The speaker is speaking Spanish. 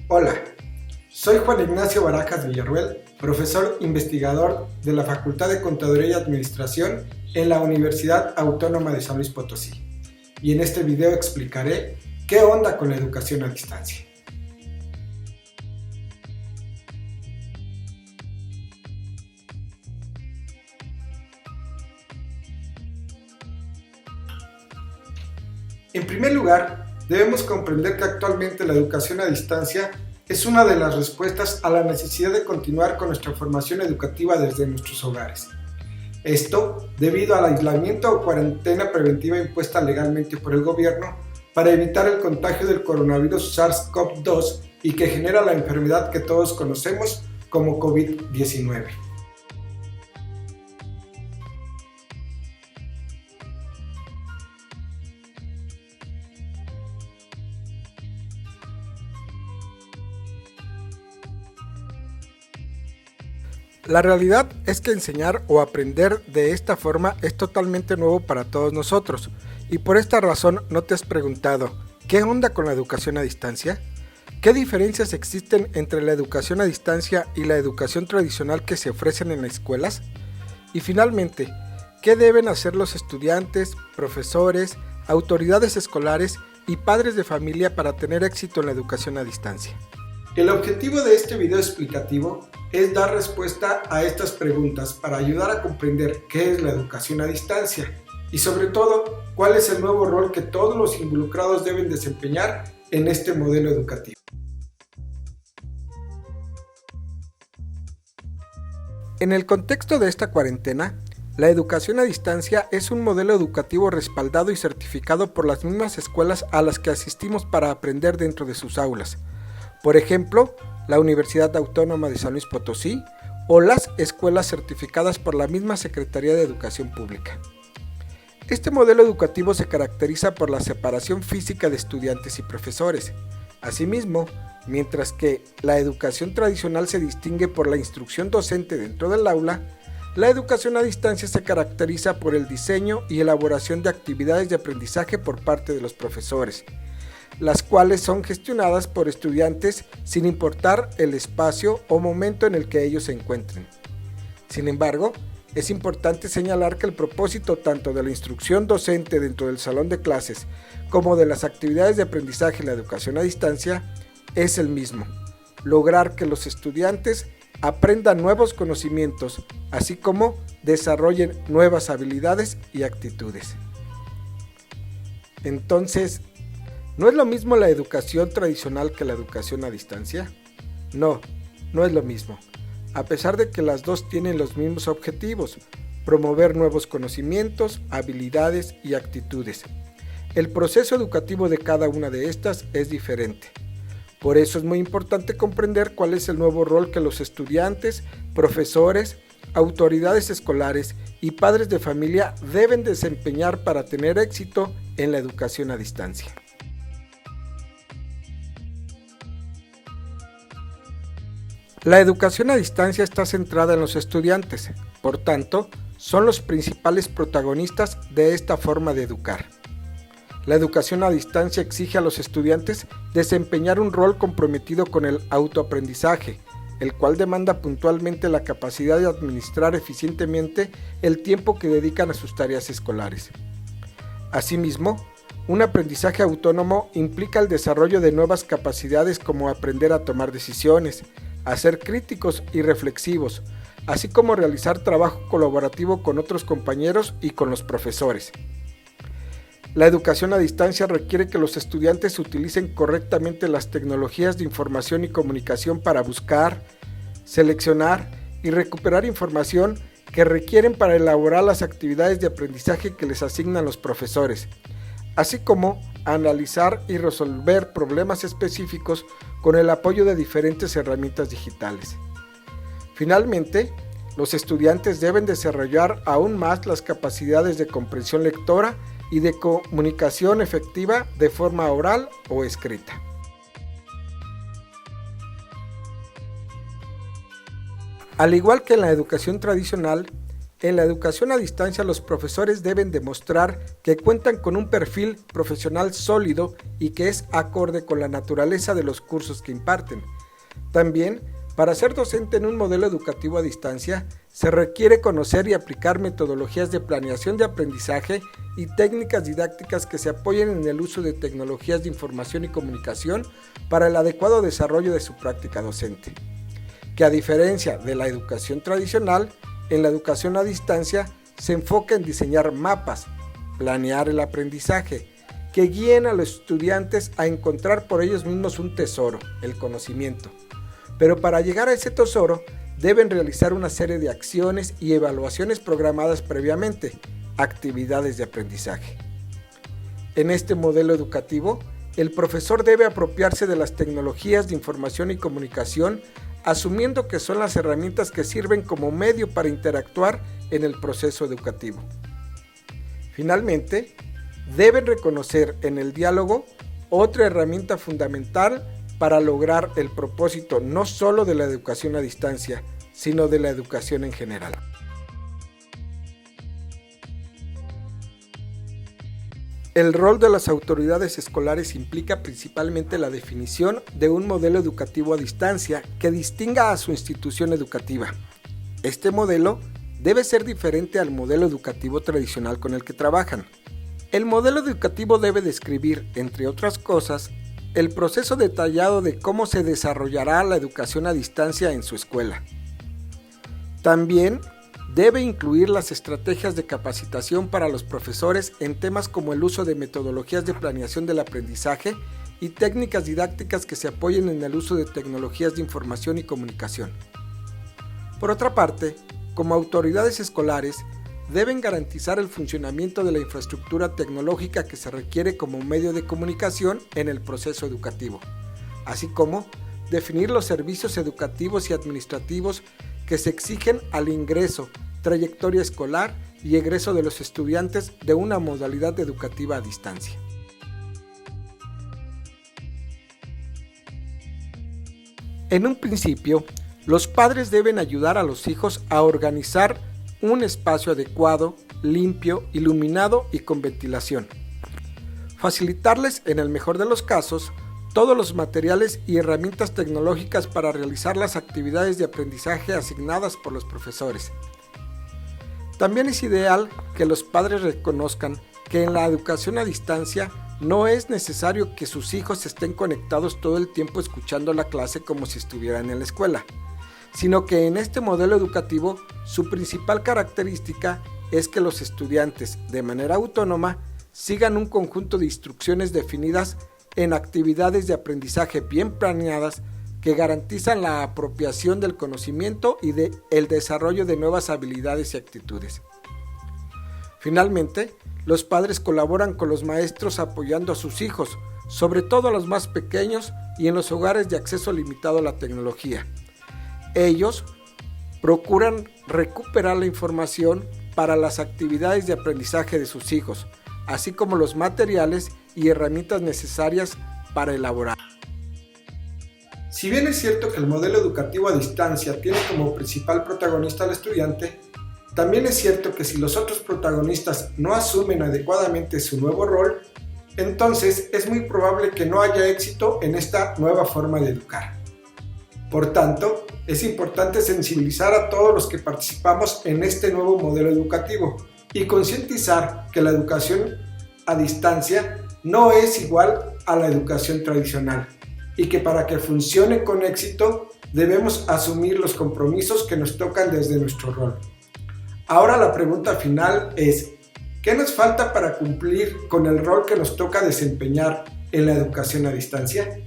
Hola, soy Juan Ignacio Barajas Villarruel, profesor investigador de la Facultad de Contaduría y Administración en la Universidad Autónoma de San Luis Potosí. Y en este video explicaré qué onda con la educación a distancia. En primer lugar, debemos comprender que actualmente la educación a distancia es una de las respuestas a la necesidad de continuar con nuestra formación educativa desde nuestros hogares. Esto debido al aislamiento o cuarentena preventiva impuesta legalmente por el gobierno para evitar el contagio del coronavirus SARS-CoV-2 y que genera la enfermedad que todos conocemos como COVID-19. La realidad es que enseñar o aprender de esta forma es totalmente nuevo para todos nosotros, y por esta razón no te has preguntado, ¿qué onda con la educación a distancia? ¿Qué diferencias existen entre la educación a distancia y la educación tradicional que se ofrecen en las escuelas? Y finalmente, ¿qué deben hacer los estudiantes, profesores, autoridades escolares y padres de familia para tener éxito en la educación a distancia? El objetivo de este video explicativo es dar respuesta a estas preguntas para ayudar a comprender qué es la educación a distancia y sobre todo cuál es el nuevo rol que todos los involucrados deben desempeñar en este modelo educativo. En el contexto de esta cuarentena, la educación a distancia es un modelo educativo respaldado y certificado por las mismas escuelas a las que asistimos para aprender dentro de sus aulas. Por ejemplo, la Universidad Autónoma de San Luis Potosí o las escuelas certificadas por la misma Secretaría de Educación Pública. Este modelo educativo se caracteriza por la separación física de estudiantes y profesores. Asimismo, mientras que la educación tradicional se distingue por la instrucción docente dentro del aula, la educación a distancia se caracteriza por el diseño y elaboración de actividades de aprendizaje por parte de los profesores, las cuales son gestionadas por estudiantes sin importar el espacio o momento en el que ellos se encuentren. Sin embargo, es importante señalar que el propósito tanto de la instrucción docente dentro del salón de clases como de las actividades de aprendizaje y la educación a distancia es el mismo: lograr que los estudiantes aprendan nuevos conocimientos, así como desarrollen nuevas habilidades y actitudes. Entonces, ¿no es lo mismo la educación tradicional que la educación a distancia? No, no es lo mismo, a pesar de que las dos tienen los mismos objetivos: promover nuevos conocimientos, habilidades y actitudes. El proceso educativo de cada una de estas es diferente. Por eso es muy importante comprender cuál es el nuevo rol que los estudiantes, profesores, autoridades escolares y padres de familia deben desempeñar para tener éxito en la educación a distancia. La educación a distancia está centrada en los estudiantes, por tanto, son los principales protagonistas de esta forma de educar. La educación a distancia exige a los estudiantes desempeñar un rol comprometido con el autoaprendizaje, el cual demanda puntualmente la capacidad de administrar eficientemente el tiempo que dedican a sus tareas escolares. Asimismo, un aprendizaje autónomo implica el desarrollo de nuevas capacidades como aprender a tomar decisiones, a ser críticos y reflexivos, así como realizar trabajo colaborativo con otros compañeros y con los profesores. La educación a distancia requiere que los estudiantes utilicen correctamente las tecnologías de información y comunicación para buscar, seleccionar y recuperar información que requieren para elaborar las actividades de aprendizaje que les asignan los profesores, así como analizar y resolver problemas específicos con el apoyo de diferentes herramientas digitales. Finalmente, los estudiantes deben desarrollar aún más las capacidades de comprensión lectora y de comunicación efectiva de forma oral o escrita. Al igual que en la educación tradicional, En la educación a distancia, los profesores deben demostrar que cuentan con un perfil profesional sólido y que es acorde con la naturaleza de los cursos que imparten. También, para ser docente en un modelo educativo a distancia, se requiere conocer y aplicar metodologías de planeación de aprendizaje y técnicas didácticas que se apoyen en el uso de tecnologías de información y comunicación para el adecuado desarrollo de su práctica docente. Que a diferencia de la educación tradicional, en la educación a distancia se enfoca en diseñar mapas, planear el aprendizaje, que guíen a los estudiantes a encontrar por ellos mismos un tesoro, el conocimiento. Pero para llegar a ese tesoro, deben realizar una serie de acciones y evaluaciones programadas previamente, actividades de aprendizaje. En este modelo educativo, el profesor debe apropiarse de las tecnologías de información y comunicación, asumiendo que son las herramientas que sirven como medio para interactuar en el proceso educativo. Finalmente, deben reconocer en el diálogo otra herramienta fundamental para lograr el propósito no solo de la educación a distancia, sino de la educación en general. El rol de las autoridades escolares implica principalmente la definición de un modelo educativo a distancia que distinga a su institución educativa. Este modelo debe ser diferente al modelo educativo tradicional con el que trabajan. El modelo educativo debe describir, entre otras cosas, el proceso detallado de cómo se desarrollará la educación a distancia en su escuela. También debe incluir las estrategias de capacitación para los profesores en temas como el uso de metodologías de planeación del aprendizaje y técnicas didácticas que se apoyen en el uso de tecnologías de información y comunicación. Por otra parte, como autoridades escolares, deben garantizar el funcionamiento de la infraestructura tecnológica que se requiere como medio de comunicación en el proceso educativo, así como definir los servicios educativos y administrativos que se exigen al ingreso, trayectoria escolar y egreso de los estudiantes de una modalidad educativa a distancia. En un principio, los padres deben ayudar a los hijos a organizar un espacio adecuado, limpio, iluminado y con ventilación. Facilitarles, en el mejor de los casos, todos los materiales y herramientas tecnológicas para realizar las actividades de aprendizaje asignadas por los profesores. También es ideal que los padres reconozcan que en la educación a distancia no es necesario que sus hijos estén conectados todo el tiempo escuchando la clase como si estuvieran en la escuela, sino que en este modelo educativo su principal característica es que los estudiantes, de manera autónoma, sigan un conjunto de instrucciones definidas en actividades de aprendizaje bien planeadas que garantizan la apropiación del conocimiento y el desarrollo de nuevas habilidades y actitudes. Finalmente, los padres colaboran con los maestros apoyando a sus hijos, sobre todo a los más pequeños y en los hogares de acceso limitado a la tecnología. Ellos procuran recuperar la información para las actividades de aprendizaje de sus hijos, así como los materiales y herramientas necesarias para elaborar. Si bien es cierto que el modelo educativo a distancia tiene como principal protagonista al estudiante, también es cierto que si los otros protagonistas no asumen adecuadamente su nuevo rol, entonces es muy probable que no haya éxito en esta nueva forma de educar. Por tanto, es importante sensibilizar a todos los que participamos en este nuevo modelo educativo y concientizar que la educación a distancia no es igual a la educación tradicional y que para que funcione con éxito debemos asumir los compromisos que nos tocan desde nuestro rol. Ahora la pregunta final es, ¿qué nos falta para cumplir con el rol que nos toca desempeñar en la educación a distancia?